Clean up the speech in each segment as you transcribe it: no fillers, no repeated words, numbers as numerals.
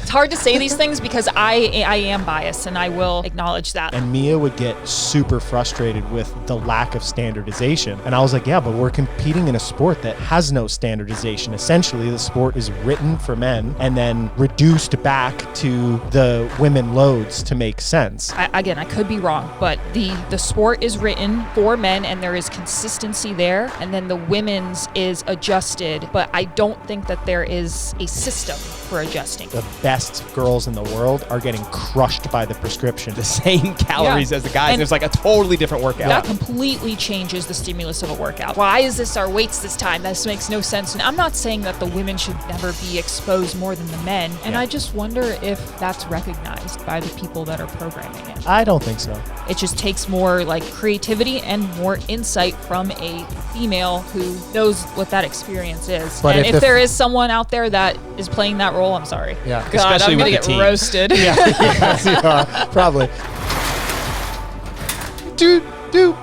It's hard to say these things because I am biased, and I will acknowledge that. And Mia would get super frustrated with the lack of standardization. And I was like, yeah, but we're competing in a sport that has no standardization. Essentially, the sport is written for men and then reduced back to the women loads to make sense. I could be wrong, but the sport is written for men and there is consistency there, and then the women's is adjusted, but I don't think that there is a system for adjusting. The best girls in the world are getting crushed by the prescription. The same calories as the guys. And there's like a totally different workout. That completely changes the stimulus of a workout. Why is this our weights this time? This makes no sense. And I'm not saying that the women should never be exposed more than the men. And I just wonder if that's recognized by the people that are programming it. I don't think so. It just takes more like creativity and more insight from a female who knows what that experience is. But if there is someone out there that is playing that role, I'm sorry. Yeah, God, especially I'm with gonna the get team. roasted. Yes, you are, probably. Do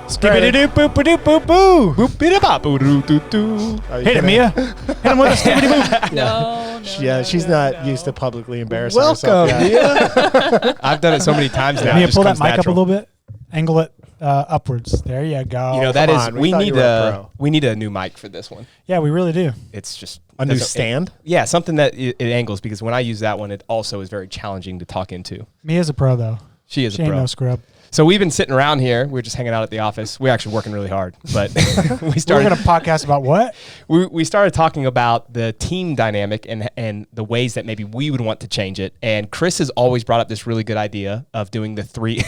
Skibbity-doo-boop-a-doo-boop-boo. Boop-bidi-bop-boo-doo-doo-doo. Hit him, Mia. Hit him with a skibbity-boop. No. Yeah, she's not used to publicly embarrassing Welcome, herself. Yeah. Mia. I've done it so many times now. Mia, it just pull that comes mic up a natural. little bit. Angle it upwards. There you go. You know, that come is, on, we we thought need you were a pro. we need a new mic for this one. Yeah, we really do. It's just A new stand? Yeah, something that it angles, because when I use that one, it also is very challenging to talk into. Mia's a pro, though. She is She a ain't pro. no scrub. So we've been sitting around here. We're just hanging out at the office. We're actually working really hard, but we We're started. going to podcast about what? We started talking about the team dynamic and the ways that maybe we would want to change it. And Chris has always brought up this really good idea of doing the three.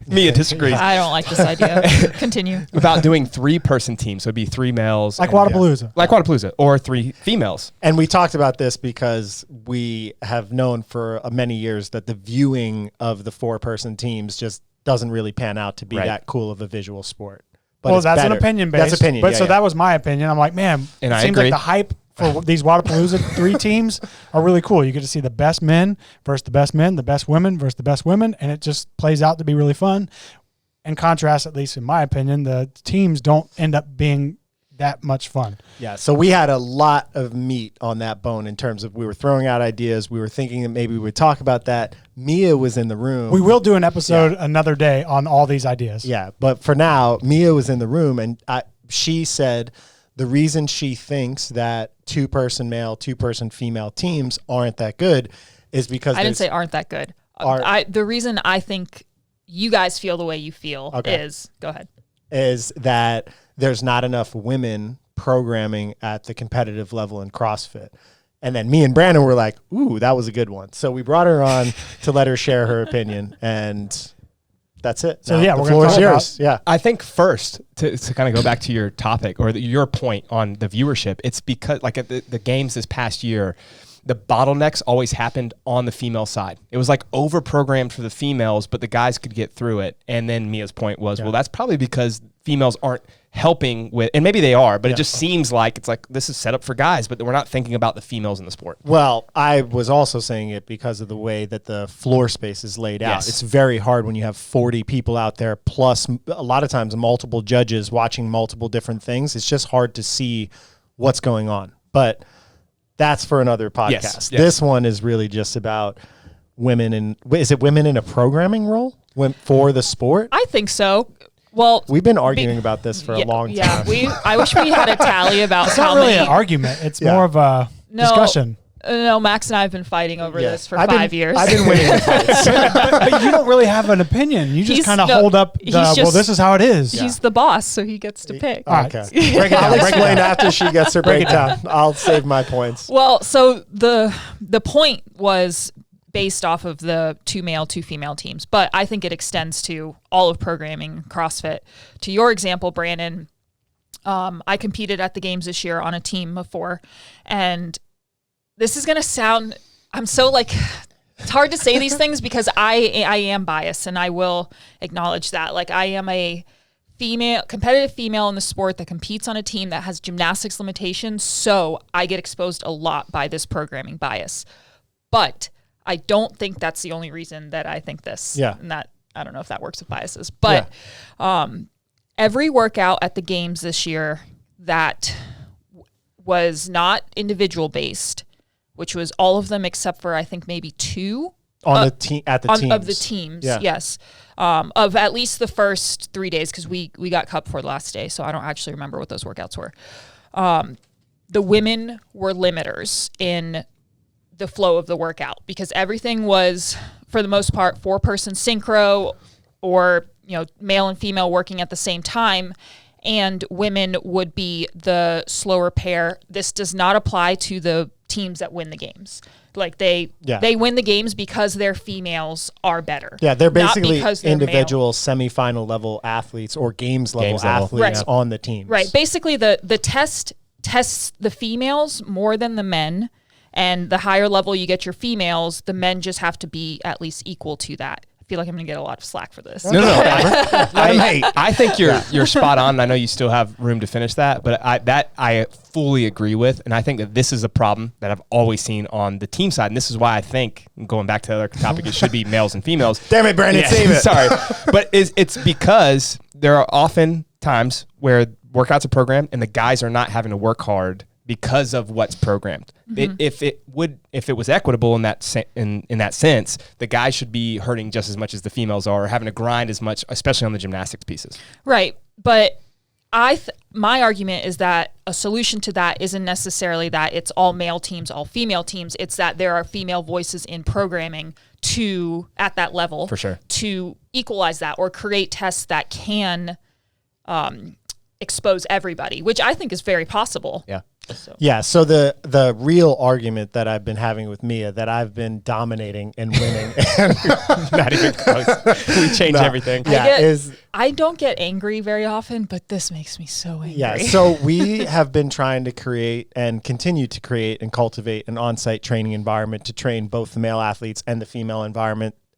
Mia disagrees. I don't like this idea. Continue. About doing 3-person teams. So it'd be 3 males. Like and- Wadapalooza. Like Wadapalooza, or 3 females. And we talked about this because we have known for many years that the viewing of the 4-person teams just doesn't really pan out to be Right. that cool of a visual sport. But Well, it's that's better. an opinion based. That's opinion. But yeah, so yeah. that was my opinion. I'm like, man, And it I seems agree. like the hype for these Wadapalooza 3 teams are really cool. You get to see the best men versus the best men, the best women versus the best women, and it just plays out to be really fun. In contrast, at least in my opinion, the teams don't end up being that much fun. Yeah, so we had a lot of meat on that bone in terms of we were throwing out ideas. We were thinking that maybe we would talk about that. Mia was in the room. We will do an episode another day on all these ideas. Yeah, but for now, Mia was in the room, and she said the reason she thinks that 2-person male, 2-person female teams aren't that good is because I didn't say aren't that good. The reason I think you guys feel the way you feel is, go ahead. Is that there's not enough women programming at the competitive level in CrossFit. And then me and Brandon were like, ooh, that was a good one. So we brought her on to let her share her opinion, and that's it. So, Now, yeah, the we're floor gonna is talk yours. Yeah. I think first, to kind of go back to your topic or your point on the viewership, it's because like at the games this past year, the bottlenecks always happened on the female side. It was like over-programmed for the females, but the guys could get through it. And then Mia's point was, well, that's probably because females aren't helping with, and maybe they are, but it just seems like it's like this is set up for guys, but we're not thinking about the females in the sport. Well, I was also saying it because of the way that the floor space is laid out. Yes. It's very hard when you have 40 people out there, plus a lot of times multiple judges watching multiple different things. It's just hard to see what's going on. But that's for another podcast. Yes. This one is really just about women in, is it women in a programming role for the sport? I think so. Well, We've been arguing about this for a long time. Yeah, I wish we had a tally about It's how not really many. an argument. It's more of a discussion. No, Max and I have been fighting over this for 5 years. I've been winning the fights. But you don't really have an opinion. You just He's- kind of no, hold up, he's well, just- this is how it is. He's the boss, so he gets to pick. All right. Okay. Break it down. I'll Break it explain down. after she gets her breakdown. I'll save my points. Well, so the point was based off of the 2 male, 2 female teams, but I think it extends to all of programming CrossFit. To your example, Brandon, I competed at the games this year on a team of 4, and this is going to sound, I'm so like, it's hard to say these things because I am biased, and I will acknowledge that. Like, I am a competitive female in the sport that competes on a team that has gymnastics limitations, so I get exposed a lot by this programming bias. But I don't think that's the only reason that I think this. Yeah. And that, I don't know if that works with biases, but every workout at the games this year that was not individual based which was all of them except for I think maybe 2 on the team at the teams. Of the teams. Yeah. Yes. Of at least the first 3 days, because we got cut before the last day, so I don't actually remember what those workouts were. The women were limiters in the flow of the workout because everything was, for the most part, 4-person synchro or, male and female working at the same time, and women would be the slower pair. This does not apply to the teams that win the games. Like they win the games because their females are better. Yeah, they're basically they're individual semifinal level athletes or games level athletes on the teams. Right. Basically, the test tests the females more than the men, and the higher level you get your females, the men just have to be at least equal to that. I feel like I'm going to get a lot of slack for this. No. I think you're spot on. I know you still have room to finish that, but I fully agree with, and I think that this is a problem that I've always seen on the team side, and this is why I think, going back to the other topic, it should be males and females. Damn it, Brandon, save it. Sorry. But it's because there are often times where workouts are programmed and the guys are not having to work hard because of what's programmed. Mm-hmm. If it was equitable in that sense, the guys should be hurting just as much as the females are, or having to grind as much, especially on the gymnastics pieces. Right, but my argument is that a solution to that isn't necessarily that it's all male teams, all female teams. It's that there are female voices in programming at that level, for sure, to equalize that or create tests that can expose everybody, which I think is very possible. Yeah. So the real argument that I've been having with Mia, that I've been dominating and winning, and not even close. We change everything. I don't get angry very often, but this makes me so angry. Yeah. So we have been trying to create and continue to create and cultivate an on-site training environment to train both the male athletes and the female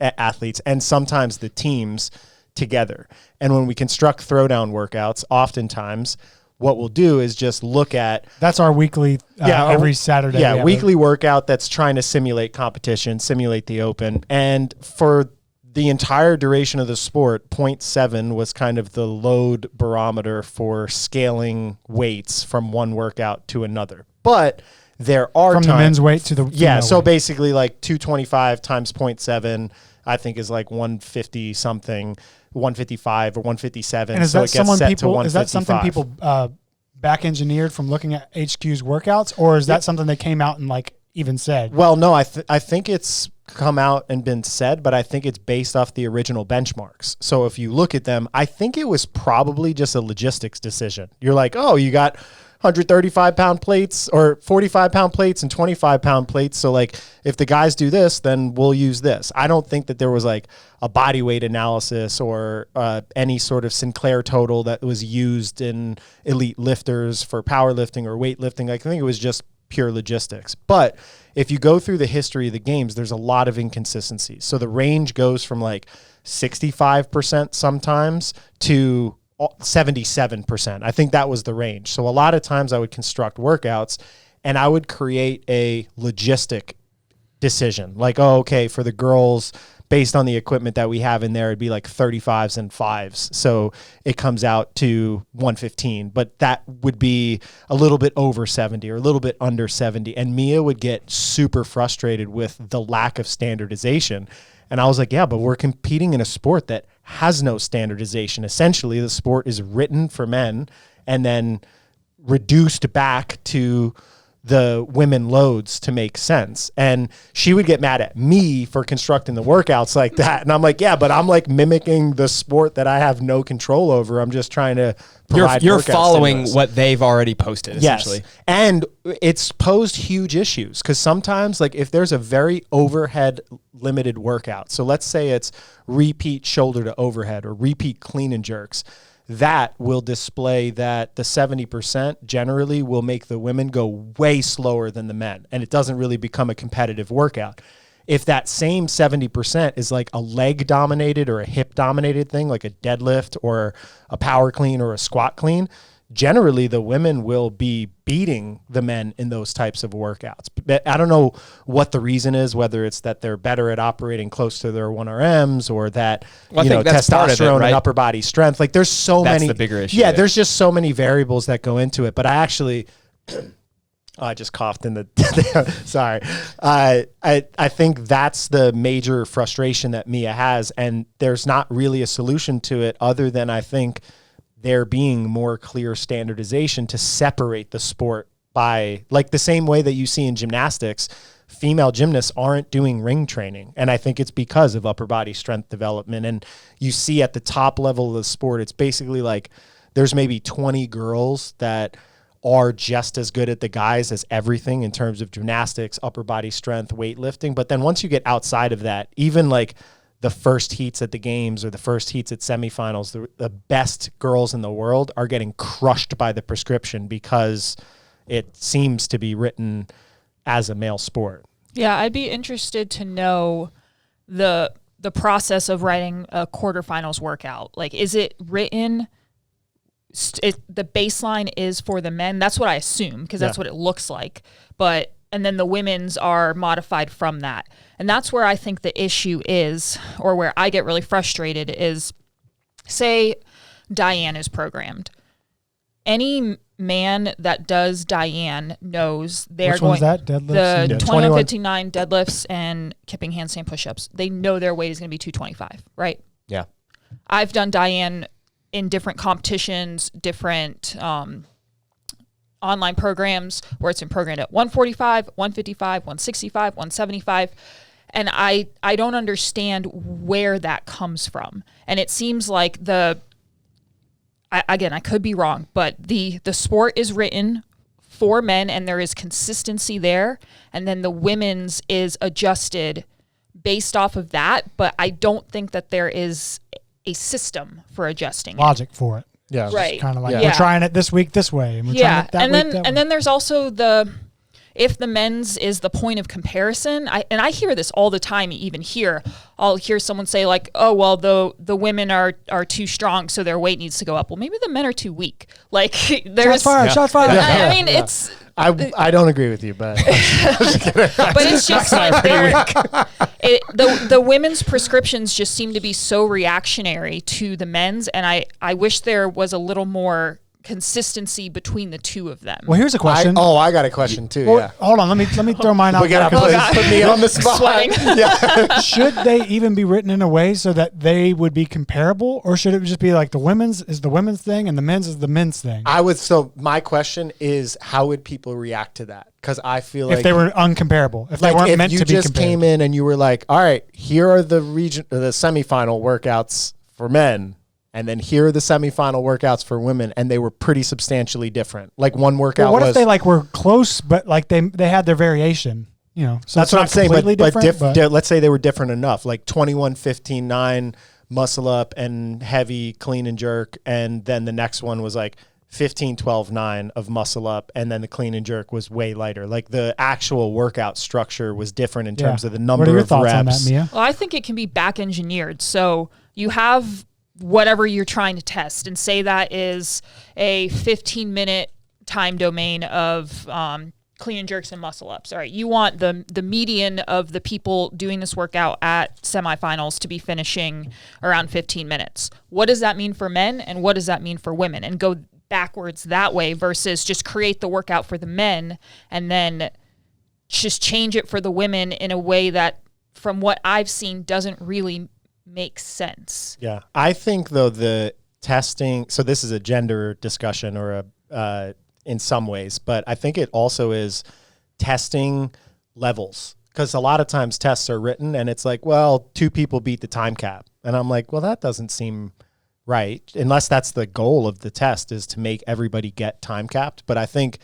athletes, and sometimes the teams together. And when we construct throwdown workouts, oftentimes what we'll do is just look at... That's our weekly, every Saturday. Yeah, weekly workout that's trying to simulate competition, simulate the open. And for the entire duration of the sport, 0.7 was kind of the load barometer for scaling weights from one workout to another. But there are From the men's weight to the female so weight. basically like 225 times 0.7, I think is like 150 something, 155 or 157. And is so that it gets set to 155. Is that something people back engineered from looking at HQ's workouts, or is that something they came out and like even said? Well, no, I think it's come out and been said, but I think it's based off the original benchmarks. So if you look at them, I think it was probably just a logistics decision. You're like, oh, you got 135-pound plates or 45-pound plates and 25-pound plates. So like if the guys do this, then we'll use this. I don't think that there was like a body weight analysis or any sort of Sinclair total that was used in elite lifters for powerlifting or weightlifting. I think it was just pure logistics. But if you go through the history of the games, there's a lot of inconsistencies. So the range goes from like 65% sometimes to 77%. I think that was the range. So a lot of times I would construct workouts and I would create a logistic decision. Like, oh, okay, for the girls, based on the equipment that we have in there, it'd be like 35s and 5s. So it comes out to 115, but that would be a little bit over 70 or a little bit under 70. And Mia would get super frustrated with the lack of standardization. And I was like, yeah, but we're competing in a sport that has no standardization. Essentially, the sport is written for men and then reduced back to the women loads to make sense. And she would get mad at me for constructing the workouts like that. And I'm like, yeah, but I'm like mimicking the sport that I have no control over. I'm just trying to provide You're workout following stimulus. what they've already posted, essentially. Yes. And it's posed huge issues because sometimes, like, if there's a very overhead limited workout, so let's say it's repeat shoulder to overhead or repeat clean and jerks, that will display that the 70% generally will make the women go way slower than the men, and it doesn't really become a competitive workout. If that same 70% is like a leg dominated or a hip dominated thing, like a deadlift or a power clean or a squat clean, generally the women will be beating the men in those types of workouts. But I don't know what the reason is, whether it's that they're better at operating close to their 1RMs or that, testosterone and upper body strength. Like there's that's the bigger issue. Yeah, there's just so many variables that go into it. But I I just coughed in the sorry. I think that's the major frustration that Mia has, and there's not really a solution to it other than I think there being more clear standardization to separate the sport by, like the same way that you see in gymnastics, female gymnasts aren't doing ring training. And I think it's because of upper body strength development. And you see at the top level of the sport, it's basically like there's maybe 20 girls that are just as good at the guys as everything in terms of gymnastics, upper body strength, weightlifting. But then once you get outside of that, even like the first heats at the games or the first heats at semifinals, the best girls in the world are getting crushed by the prescription because it seems to be written as a male sport. Yeah, I'd be interested to know the process of writing a quarterfinals workout. Like, is it written? The baseline is for the men. That's what I assume because that's what it looks like. And then the women's are modified from that. And that's where I think the issue is, or where I get really frustrated is, say Diane is programmed. Any man that does Diane knows they're Which going. one's that? Deadlifts? The 2159 deadlifts and kipping handstand pushups. They know their weight is going to be 225, right? Yeah. I've done Diane in different competitions, different online programs where it's been programmed at 145, 155, 165, 175. And I don't understand where that comes from. And it seems like I could be wrong, but the sport is written for men and there is consistency there. And then the women's is adjusted based off of that. But I don't think that there is a system for adjusting logic for it. Yeah. Right. Kind of like we're trying it this week this way, and we're trying it that week that way. And then there's also if the men's is the point of comparison, I hear this all the time. Even here, I'll hear someone say like, "Oh, well, the women are too strong, so their weight needs to go up." Well, maybe the men are too weak. Like, there's shots fired. I mean, it's. I don't agree with you, but But it's just like the women's prescriptions just seem to be so reactionary to the men's, and I wish there was a little more consistency between the two of them. Well, here's a question. I got a question too. Well, hold on, let me throw mine out. We gotta put me on the spot. Yeah. Should they even be written in a way so that they would be comparable, or should it just be like the women's is the women's thing and the men's is the men's thing? So my question is, how would people react to that? Because I feel like if they were uncomparable, if they weren't meant to be compared. If you just came in and you were like, all right, here are the semifinal workouts for men, and then here are the semifinal workouts for women, and they were pretty substantially different. Like one workout what if they like were close, but like they had their variation? You know, so that's what I'm saying. But let's say they were different enough, like 21-15-9 muscle up and heavy clean and jerk, and then the next one was like 15-12-9 of muscle up, and then the clean and jerk was way lighter. Like the actual workout structure was different in terms of the number of reps. What are your thoughts on that, Mia? Well, I think it can be back engineered. So you have whatever you're trying to test, and say that is a 15-minute time domain of clean and jerks and muscle ups. All right, you want the median of the people doing this workout at semifinals to be finishing around 15 minutes. What does that mean for men, and what does that mean for women? And go backwards that way versus just create the workout for the men and then just change it for the women in a way that, from what I've seen, doesn't really make sense. Yeah. I think though the testing, so this is a gender discussion or in some ways, but I think it also is testing levels, because a lot of times tests are written and it's like, well, 2 people beat the time cap. And I'm like, well, that doesn't seem right, unless that's the goal of the test, is to make everybody get time capped. But I think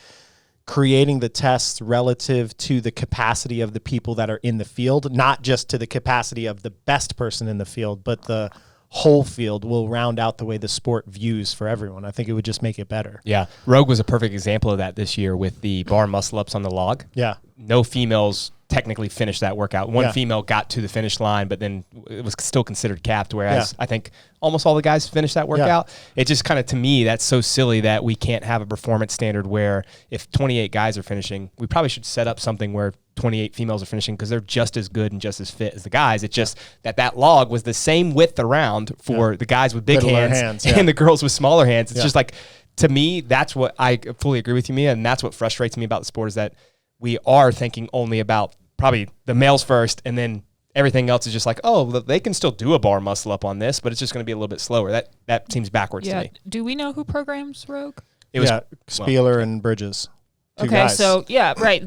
creating the tests relative to the capacity of the people that are in the field, not just to the capacity of the best person in the field, but the whole field, will round out the way the sport views for everyone. I think it would just make it better. Yeah. Rogue was a perfect example of that this year with the bar muscle ups on the log. Yeah. No females technically finished that workout. One female got to the finish line, but then it was still considered capped, whereas I think almost all the guys finished that workout. It just kind of, to me, that's so silly that we can't have a performance standard where if 28 guys are finishing, we probably should set up something where 28 females are finishing, because they're just as good and just as fit as the guys. It's just that log was the same width around for the guys with big hands and the girls with smaller hands. It's just like, to me, that's what I fully agree with you, Mia, and that's what frustrates me about the sport is that we are thinking only about probably the males first, and then everything else is just like, oh, they can still do a bar muscle up on this, but it's just going to be a little bit slower. That seems backwards to me. Do we know who programs Rogue? It was Spieler and Bridges. Two Okay, guys. so right.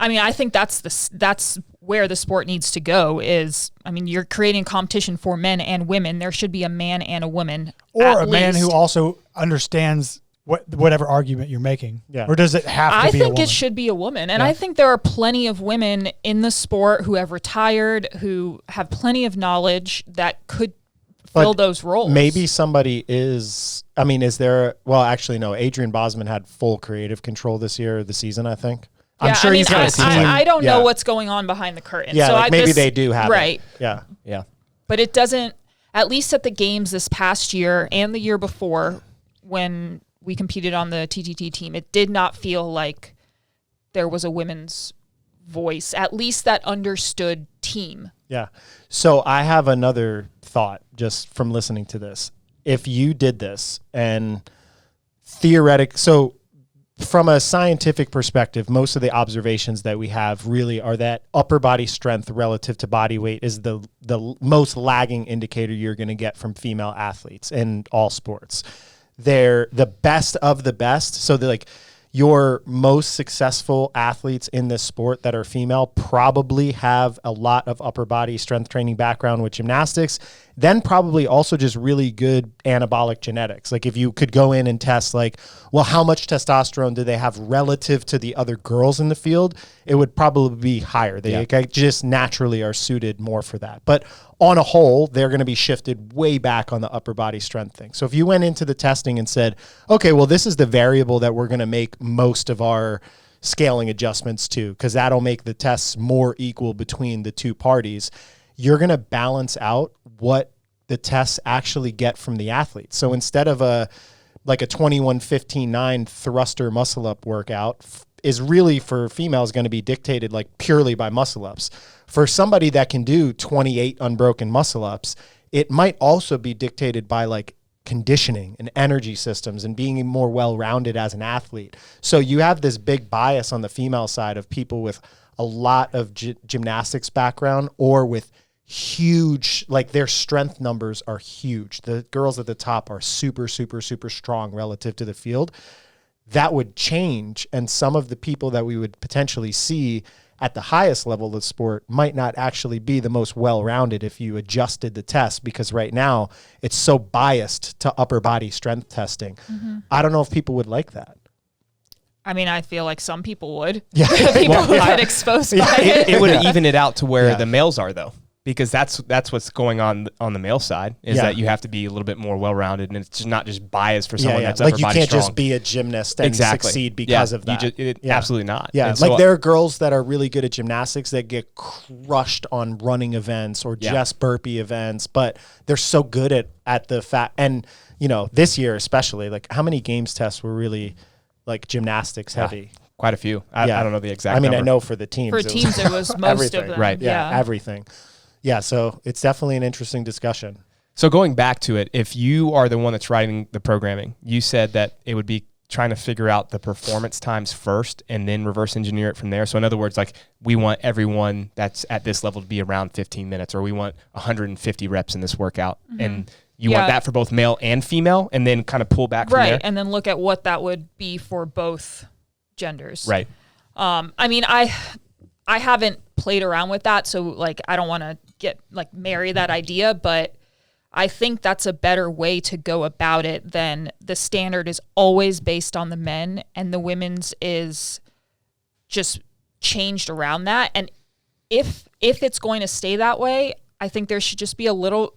I think that's where the sport needs to go is, you're creating competition for men and women. There should be a man and a woman. Or a man who also understands whatever argument you're making. Yeah. Or does it have to be a woman? I think it should be a woman. And I think there are plenty of women in the sport who have retired, who have plenty of knowledge that could fill those roles. Maybe somebody is there, well, actually, no, Adrian Bosman had full creative control this season, I think. I'm sure he's got a team. I don't know what's going on behind the curtain. Yeah, so maybe they do have it. Yeah. Yeah. But it doesn't, at least at the games this past year and the year before when we competed on the TTT team, it did not feel like there was a women's voice, at least that understood team. Yeah. So I have another thought just from listening to this. If you did this and so from a scientific perspective, most of the observations that we have really are that upper body strength relative to body weight is the most lagging indicator you're going to get from female athletes in all sports. They're the best of the best. So your most successful athletes in this sport that are female probably have a lot of upper body strength training background with gymnastics, then probably also just really good anabolic genetics. Like if you could go in and test how much testosterone do they have relative to the other girls in the field, it would probably be higher. They just naturally are suited more for that. But on a whole, they're going to be shifted way back on the upper body strength thing. So if you went into the testing and said, okay, well, this is the variable that we're going to make most of our scaling adjustments to, because that'll make the tests more equal between the two parties, you're going to balance out what the tests actually get from the athletes. So instead of a 21-15-9 thruster muscle up workout is really for females going to be dictated purely by muscle ups. For somebody that can do 28 unbroken muscle ups, it might also be dictated by conditioning and energy systems and being more well-rounded as an athlete. So you have this big bias on the female side of people with a lot of gymnastics background or with huge, their strength numbers are huge. The girls at the top are super, super, super strong relative to the field. That would change. And some of the people that we would potentially see at the highest level of the sport might not actually be the most well-rounded if you adjusted the test, because right now it's so biased to upper body strength testing. Mm-hmm. I don't know if people would like that. I feel like some people would. Yeah. People who get exposed by it. It would even it out to where the males are, though. Because that's what's going on the male side is that you have to be a little bit more well-rounded, and it's just not just biased for someone that's upper body strong. You can't just be a gymnast and succeed because of that. Absolutely not. Yeah, so there are girls that are really good at gymnastics that get crushed on running events or just burpee events, but they're so good at the fact. And this year especially, how many games tests were really gymnastics heavy? Quite a few. I don't know the exact number. I know for the teams. For teams, it was most of them. Right. Yeah, everything. Yeah, so it's definitely an interesting discussion. So going back to it, if you are the one that's writing the programming, you said that it would be trying to figure out the performance times first and then reverse engineer it from there. So in other words, we want everyone that's at this level to be around 15 minutes, or we want 150 reps in this workout. Mm-hmm. And you want that for both male and female, and then kind of pull back from there. Right, and then look at what that would be for both genders. Right. I haven't played around with that, so I don't want to marry that idea, but I think that's a better way to go about it than the standard is always based on the men and the women's is just changed around that. And if it's going to stay that way, I think there should just be a little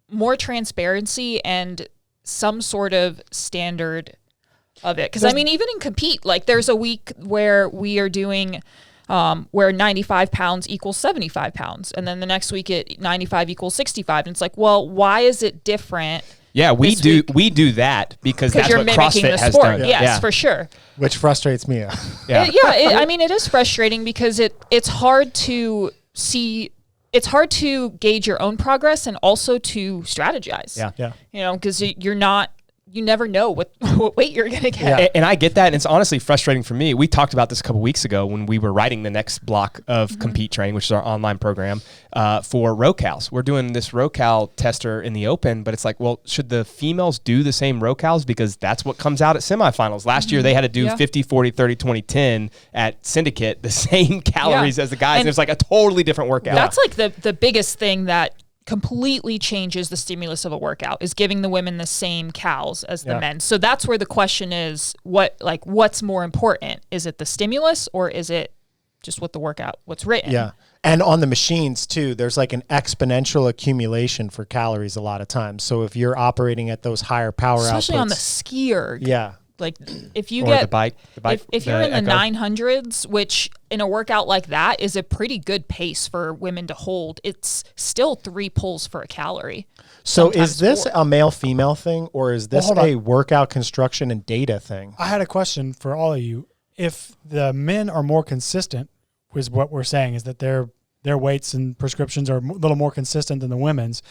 more transparency and some sort of standard of it. Because even in compete, there's a week where we are doing where 95 pounds equals 75 pounds. And then the next week 95 equals 65. And it's why is it different? Yeah, we do that because that's what CrossFit has done. Yes, for sure. Which frustrates me. It is frustrating because it's hard to see. It's hard to gauge your own progress and also to strategize. Yeah. Because you're not you never know what weight you're going to get. Yeah. And I get that. And it's honestly frustrating for me. We talked about this a couple weeks ago when we were writing the next block of Compete Training, which is our online program for RoCals. We're doing this RoCal tester in the open, but it's like, well, should the females do the same RoCals? Because that's what comes out at semifinals. Last year, they had to do 50, 40, 30, 20, 10 at Syndicate, the same calories as the guys. And it was like a totally different workout. That's like the biggest thing that completely changes the stimulus of a workout is giving the women the same cals as the men. So that's where the question is, what's more important? Is it the stimulus or is it just what's written? Yeah. And on the machines too, there's like an exponential accumulation for calories a lot of times. So if you're operating at those higher power especially outputs, on the skier. Yeah. Like if you or get the bike, if you're in the Echo. 900s, which in a workout like that is a pretty good pace for women to hold, it's still 3 pulls for a calorie. So is this 4. a male-female thing, or is this hold a on. workout construction and data thing? I had a question for all of you. If the men are more consistent, is what we're saying, is that their weights and prescriptions are a little more consistent than the women's.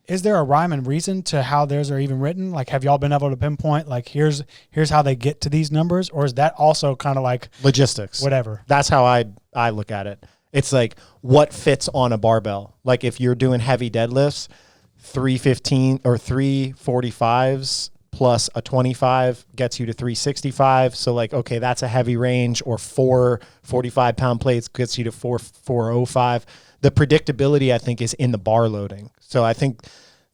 Is there a rhyme and reason to how theirs are even written? Like, have y'all been able to pinpoint, like, here's how they get to these numbers? Or is that also kind of like Logistics. whatever? That's how I look at it. It's like what fits on a barbell. Like if you're doing heavy deadlifts, 315 or 345s plus a 25 gets you to 365. So like, okay, that's a heavy range. Or 4 45-pound plates gets you to 405. The predictability, I think, is in the bar loading. So I think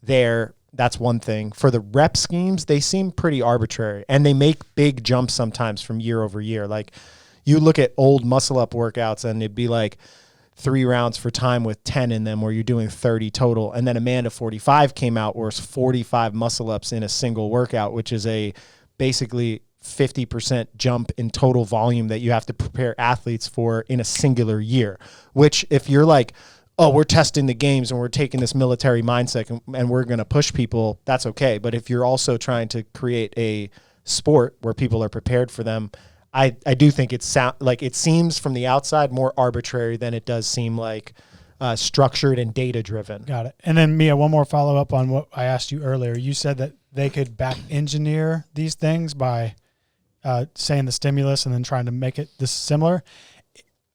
that's one thing. For the rep schemes, they seem pretty arbitrary, and they make big jumps sometimes from year over year. Like you look at old muscle up workouts and it'd be like 3 rounds for time with 10 in them where you're doing 30 total. And then Amanda 45 came out where it's 45 muscle ups in a single workout, which is a basically 50% jump in total volume that you have to prepare athletes for in a singular year, which if you're like, oh, we're testing the games and we're taking this military mindset and we're going to push people, that's okay. But if you're also trying to create a sport where people are prepared for them, I do think it seems from the outside more arbitrary than it does seem like structured and data driven. Got it. And then Mia, one more follow up on what I asked you earlier. You said that they could back engineer these things by saying the stimulus and then trying to make it this similar.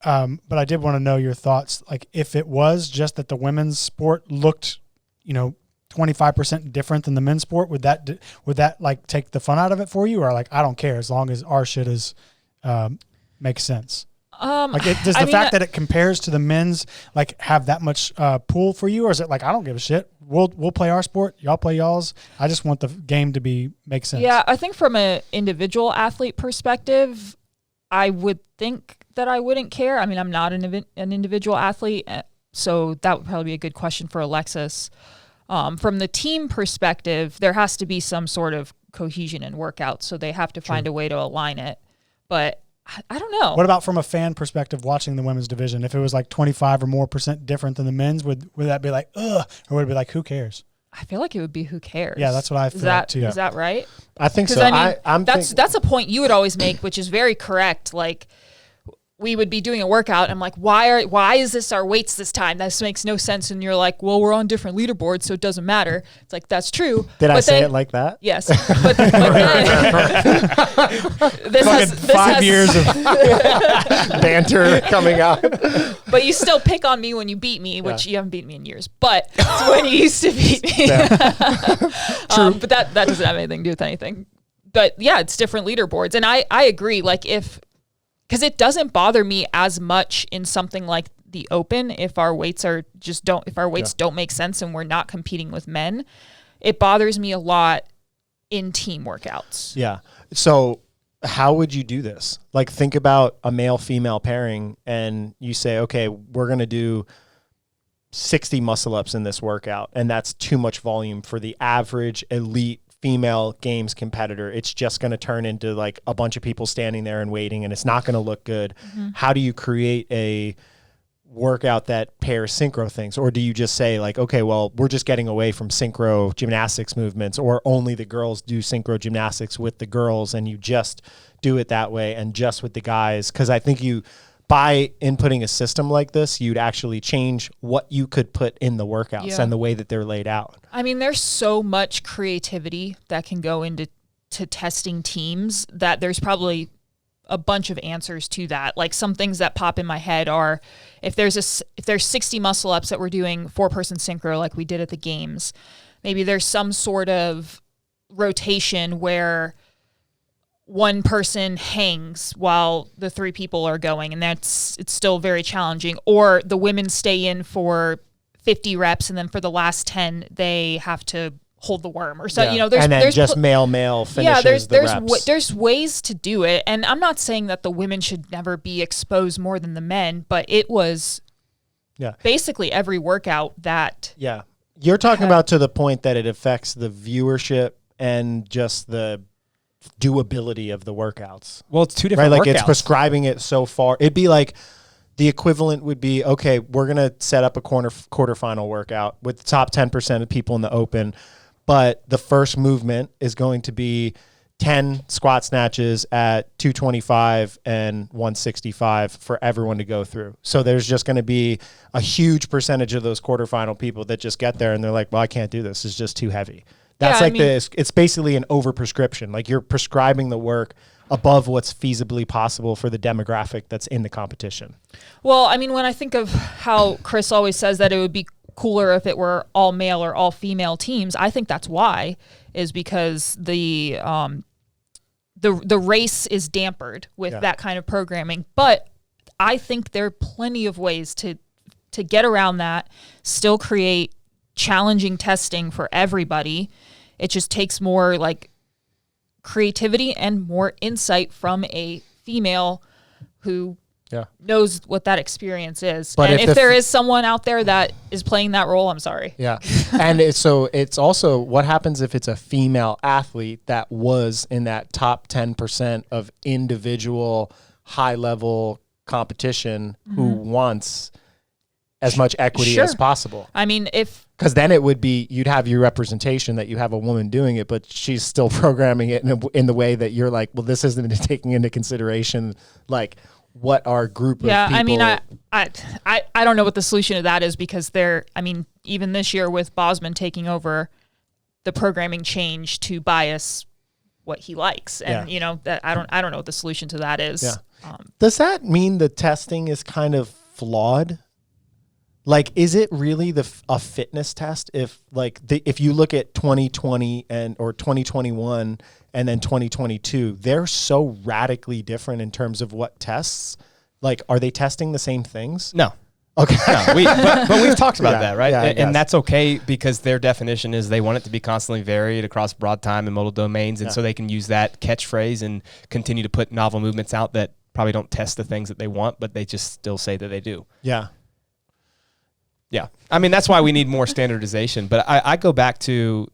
But I did want to know your thoughts. Like if it was just that the women's sport looked, 25% different than the men's sport, would that like take the fun out of it for you? Or like, I don't care as long as our shit is, makes sense. Does the fact that it compares to the men's like have that much pull for you, or is it like I don't give a shit? We'll play our sport, y'all play y'all's. I just want the game to make sense. Yeah, I think from an individual athlete perspective, I would think that I wouldn't care. I mean, I'm not an individual athlete, so that would probably be a good question for Alexis. From the team perspective, there has to be some sort of cohesion in workouts, so they have to find a way to align it. But I don't know. What about from a fan perspective watching the women's division? If it was like 25 or more % different than the men's, would that be like, ugh? Or would it be like, who cares? I feel like it would be who cares. Yeah, that's what I feel like too. Is that right? I think so. I mean, that's a point you would always make, which is very correct. Like, we would be doing a workout and I'm like, why is this our weights this time? This makes no sense. And you're like, well, we're on different leaderboards, so it doesn't matter. It's like, that's true. Did I say it like that? Yes. But then, this has 5 years of banter coming out. But you still pick on me when you beat me, which you haven't beaten me in years. But it's when you used to beat me. True. But that doesn't have anything to do with anything. But yeah, it's different leaderboards. And I agree. Like because it doesn't bother me as much in something like the open if our weights don't make sense and we're not competing with men. It bothers me a lot in team workouts. Yeah. So how would you do this? Like think about a male-female pairing and you say, okay, we're going to do 60 muscle ups in this workout, and that's too much volume for the average elite female games competitor. It's just going to turn into like a bunch of people standing there and waiting, and it's not going to look good. Mm-hmm. How do you create a workout that pairs synchro things? Or do you just say like, okay, well, we're just getting away from synchro gymnastics movements, or only the girls do synchro gymnastics with the girls and you just do it that way and just with the guys? Because I think by inputting a system like this, you'd actually change what you could put in the workouts and the way that they're laid out. I mean, there's so much creativity that can go into to testing teams, that there's probably a bunch of answers to that. Like some things that pop in my head are if there's 60 muscle ups that we're doing 4-person synchro like we did at the games, maybe there's some sort of rotation where one person hangs while the 3 people are going, and it's still very challenging. Or the women stay in for 50 reps, and then for the last 10 they have to hold the worm or so. Yeah. There's and then just male finishes the reps. There's ways to do it, and I'm not saying that the women should never be exposed more than the men, but it was basically every workout that you're talking about to the point that it affects the viewership and just the doability of the workouts. Well, it's 2 different workouts. It's prescribing it so far. It'd be like the equivalent would be, okay, we're going to set up a quarterfinal workout with the top 10% of people in the open, but the first movement is going to be 10 squat snatches at 225 and 165 for everyone to go through. So there's just going to be a huge percentage of those quarterfinal people that just get there and they're like, well, I can't do this. It's just too heavy. That's it's basically an overprescription. Like you're prescribing the work above what's feasibly possible for the demographic that's in the competition. Well, I mean, when I think of how Chris always says that it would be cooler if it were all male or all female teams, I think that's why, is because the race is dampered with that kind of programming. But I think there are plenty of ways to get around that, still create challenging testing for everybody. It just takes more like creativity and more insight from a female who knows what that experience is. But and if there is someone out there that is playing that role, I'm sorry. Yeah. And it's also what happens if it's a female athlete that was in that top 10% of individual high level competition who wants as much equity as possible. I mean, because then it would be, you'd have your representation that you have a woman doing it, but she's still programming it in the way that you're like, well, this isn't taking into consideration like what our group of people. I mean, I don't know what the solution to that is, because even this year with Bosman taking over, the programming changed to bias what he likes, and that I don't know what the solution to that is. Yeah. Does that mean the testing is kind of flawed? Like, is it really a fitness test? If if you look at 2020 or 2021 and then 2022, they're so radically different in terms of what tests. Like, are they testing the same things? No. Okay. No, but we've talked about that, right? Yeah, and that's okay, because their definition is they want it to be constantly varied across broad time and modal domains, and so they can use that catchphrase and continue to put novel movements out that probably don't test the things that they want, but they just still say that they do. Yeah. Yeah. I mean, that's why we need more standardization. But I go back to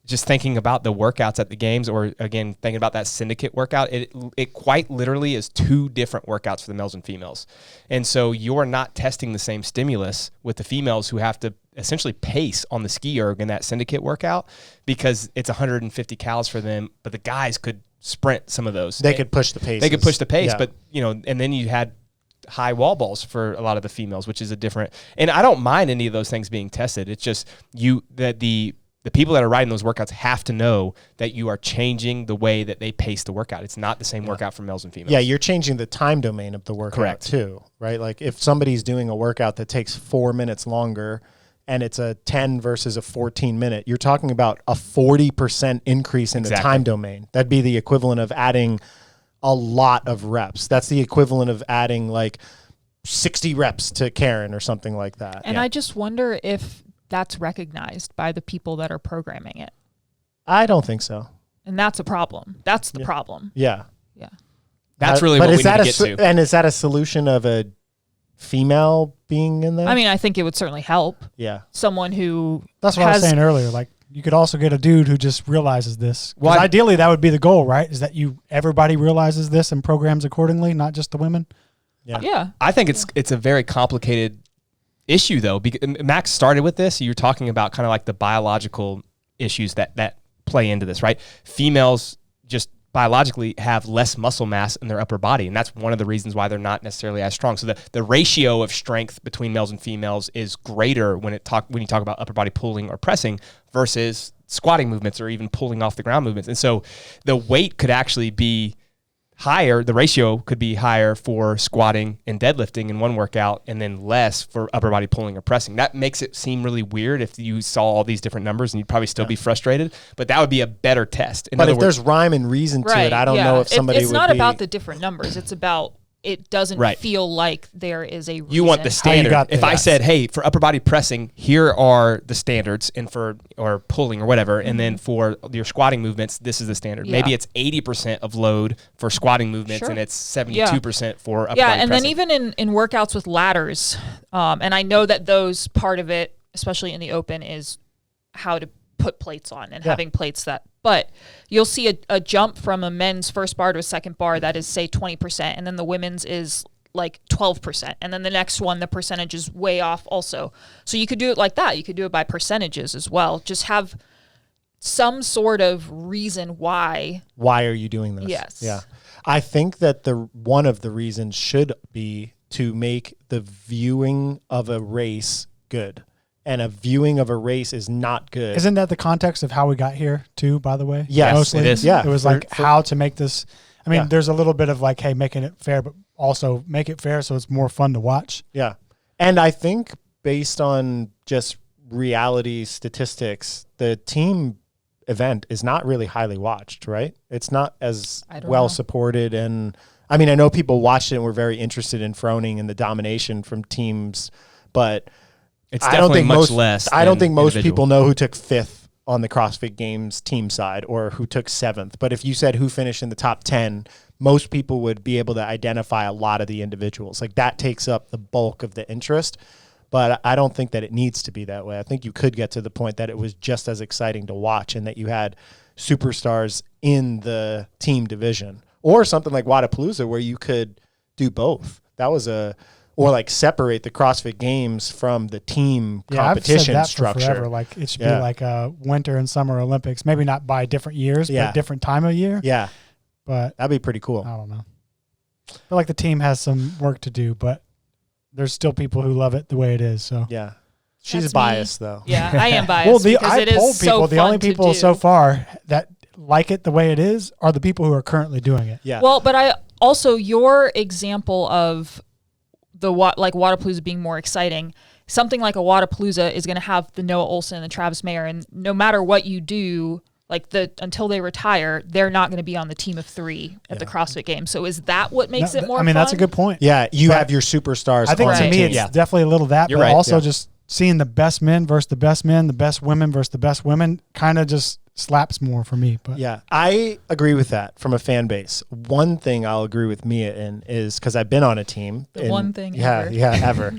just thinking about the workouts at the games, or again, thinking about that syndicate workout. It quite literally is 2 different workouts for the males and females. And so you're not testing the same stimulus with the females, who have to essentially pace on the ski erg in that syndicate workout, because it's 150 cals for them, but the guys could sprint some of those. They could push the pace. They could push the pace, but and then you had high wall balls for a lot of the females, which is a different, and I don't mind any of those things being tested. It's just the people that are riding those workouts have to know that you are changing the way that they pace the workout. It's not the same workout for males and females. Yeah, you're changing the time domain of the workout too, right? Like if somebody's doing a workout that takes 4 minutes longer and it's a 10 versus a 14 minute, you're talking about a 40% increase in the time domain. That'd be the equivalent of adding a lot of reps. That's the equivalent of adding like 60 reps to Karen or something like that. And I just wonder if that's recognized by the people that are programming it. I don't think so. And that's a problem. That's the problem. Yeah. Yeah. That's really what we need to get to. And is that a solution of a female being in there? I mean, I think it would certainly help. Yeah. Someone who That's what I was saying earlier. Like, you could also get a dude who just realizes this. Well, ideally, that would be the goal, right? Is that everybody realizes this and programs accordingly, not just the women. Yeah. Yeah. I think it's a very complicated issue, though. Max started with this. You're talking about kind of like the biological issues that play into this, right? Females just biologically have less muscle mass in their upper body, and that's one of the reasons why they're not necessarily as strong. So the ratio of strength between males and females is greater when you talk about upper body pulling or pressing versus squatting movements or even pulling off the ground movements. And so the weight could actually be higher, the ratio could be higher for squatting and deadlifting in one workout and then less for upper body pulling or pressing. That makes it seem really weird if you saw all these different numbers, and you'd probably still be frustrated, but that would be a better test. But if there's rhyme and reason to it, I don't know if somebody it's would not be... about the different numbers. It's about it doesn't feel like there is a reason. You want the standard. If I said, hey, for upper body pressing, here are the standards, and or pulling or whatever, and then for your squatting movements, this is the standard. Maybe it's 80% of load for squatting movements, and it's 72% for upper body pressing. And then even in workouts with ladders, and I know that those part of it, especially in the open, is how to put plates on and having plates but you'll see a jump from a men's first bar to a second bar that is, say, 20%, and then the women's is like 12%, and then the next one, the percentage is way off also. So you could do it like that. You could do it by percentages as well. Just have some sort of reason why. Why are you doing this? Yes. Yeah. I think that one of the reasons should be to make the viewing of a race good. And a viewing of a race is not good. Isn't that the context of how we got here too, by the way? Yes, mostly. it is. Yeah. It was how to make this. I mean, there's a little bit of like, hey, making it fair, but also make it fair so it's more fun to watch. Yeah. And I think based on just reality statistics, the team event is not really highly watched, right? It's not as well supported. And I mean, I know people watched it and were very interested in Froning and the domination from teams, but it's definitely much less. I don't think most people know who took 5th on the CrossFit Games team side or who took 7th. But if you said who finished in the top 10, most people would be able to identify a lot of the individuals. Like that takes up the bulk of the interest. But I don't think that it needs to be that way. I think you could get to the point that it was just as exciting to watch and that you had superstars in the team division, or something like Wodapalooza where you could do both. That was or like separate the CrossFit Games from the team competition I've said that structure. For forever. Like it should be like a winter and summer Olympics, maybe not by different years, but different time of year. Yeah. But that'd be pretty cool. I don't know. I feel like the team has some work to do, but there's still people who love it the way it is. So yeah. She's That's biased me. though. Yeah, I am biased. Well, I polled people. The only people so far that like it the way it is are the people who are currently doing it. Yeah. Well, but I also, your example of the Wodapalooza being more exciting, something like a Wodapalooza is going to have the Noah Olson and the Travis Mayer, and no matter what you do, until they retire, they're not going to be on the team of 3 at the CrossFit Games. So is that what makes it more fun? That's a good point. Yeah, you have your superstars. I think to me it's definitely a little that, but also just seeing the best men versus the best men, the best women versus the best women kind of just slaps more for me. But yeah, I agree with that from a fan base. One thing I'll agree with Mia in is because I've been on a team. One thing ever.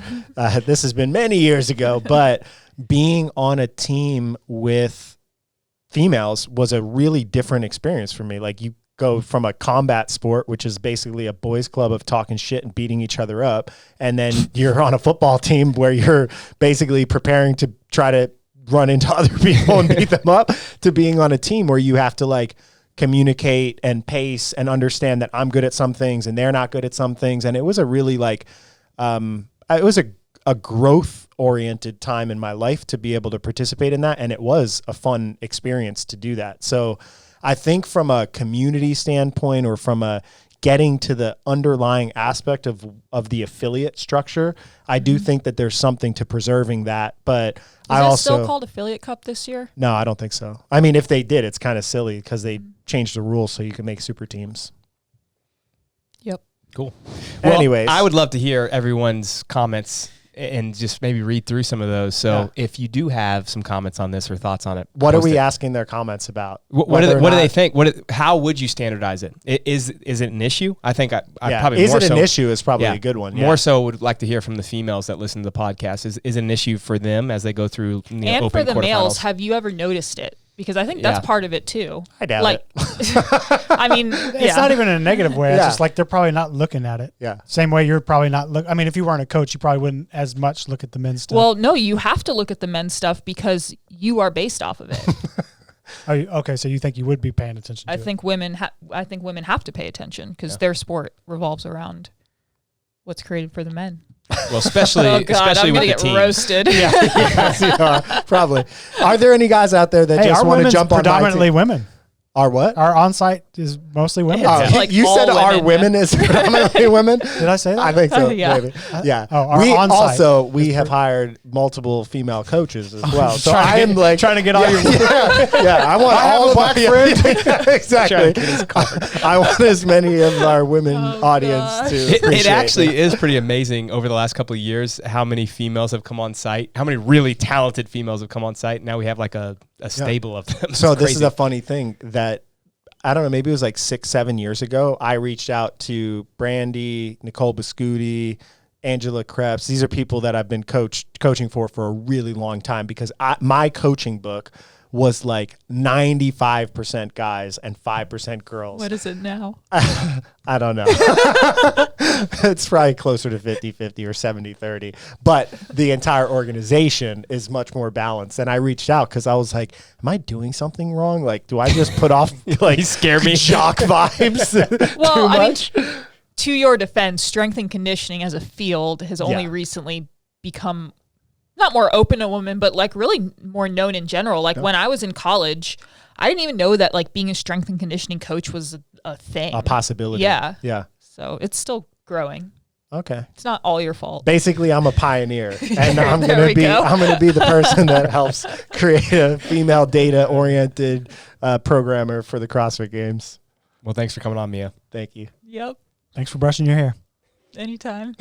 This has been many years ago, but being on a team with females was a really different experience for me. Like you go from a combat sport, which is basically a boys club of talking shit and beating each other up, and then you're on a football team where you're basically preparing to try to run into other people and beat them up, to being on a team where you have to like communicate and pace and understand that I'm good at some things and they're not good at some things. And it was a really like, it was a growth oriented time in my life to be able to participate in that. And it was a fun experience to do that. So I think from a community standpoint, or from a getting to the underlying aspect of the affiliate structure, I do think that there's something to preserving that. But I also still called Affiliate Cup this year? No, I don't think so. I mean, if they did, it's kind of silly because they changed the rules so you can make super teams. Yep. Cool. Well, anyways, I would love to hear everyone's comments and just maybe read through some of those. So if you do have some comments on this or thoughts on it, what are we asking their comments about? What do they think? How would you standardize it? Is it an issue? I think I probably is more it an so, issue is probably a good one. Yeah. More so would like to hear from the females that listen to the podcast. Is it an issue for them as they go through and open for the males? quarterfinals? Have you ever noticed it? Because I think that's part of it too. I doubt it. I mean, it's not even in a negative way. It's just like they're probably not looking at it. Yeah. Same way you're probably not I mean, if you weren't a coach, you probably wouldn't as much look at the men's stuff. Well, no, you have to look at the men's stuff because you are based off of it. Okay, so you think you would be paying attention to I think women have to pay attention because their sport revolves around what's created for the men. Well, especially Oh God, especially I'm with gonna the get team. roasted. Yeah, yes, you are, probably. Are there any guys out there that Hey, just our want to women's jump on my predominantly team? women. Our what? Our on-site is mostly women. Oh, It's like you all said our women, women is predominantly women? Did I say that? I think so, Yeah. maybe. Yeah. Oh, our we on-site we have hired multiple female coaches as well. So Trying to I am get- like trying to get all your- yeah, I want I have all a of black our friend. exactly. I want as many of our women audience gosh. to It appreciate actually is pretty amazing over the last couple of years how many females have come on site, how many really talented females have come on site. Now we have like a stable of them. So It's this is crazy. a funny thing that I don't know, maybe it was like 6-7 years ago. I reached out to Brandy, Nicole Biscuti, Angela Krebs. These are people that I've been coaching for a really long time because my coaching book was like 95% guys and 5% girls. What is it now? I don't know. It's probably closer to 50-50 or 70-30. But the entire organization is much more balanced. And I reached out because I was like, am I doing something wrong? Like, do I just put off like scare me. jock vibes Well, too I mean, much? to your defense, strength and conditioning as a field has only Yeah. recently become not more open to women, but like really more known in general. Like when I was in college, I didn't even know that like being a strength and conditioning coach was a thing. A possibility. Yeah. Yeah. So it's still growing. Okay. It's not all your fault. Basically, I'm a pioneer, and I'm There gonna we be go. I'm gonna be the person that helps create a female data oriented programmer for the CrossFit Games. Well, thanks for coming on, Mia. Thank you. Yep. Thanks for brushing your hair. Anytime.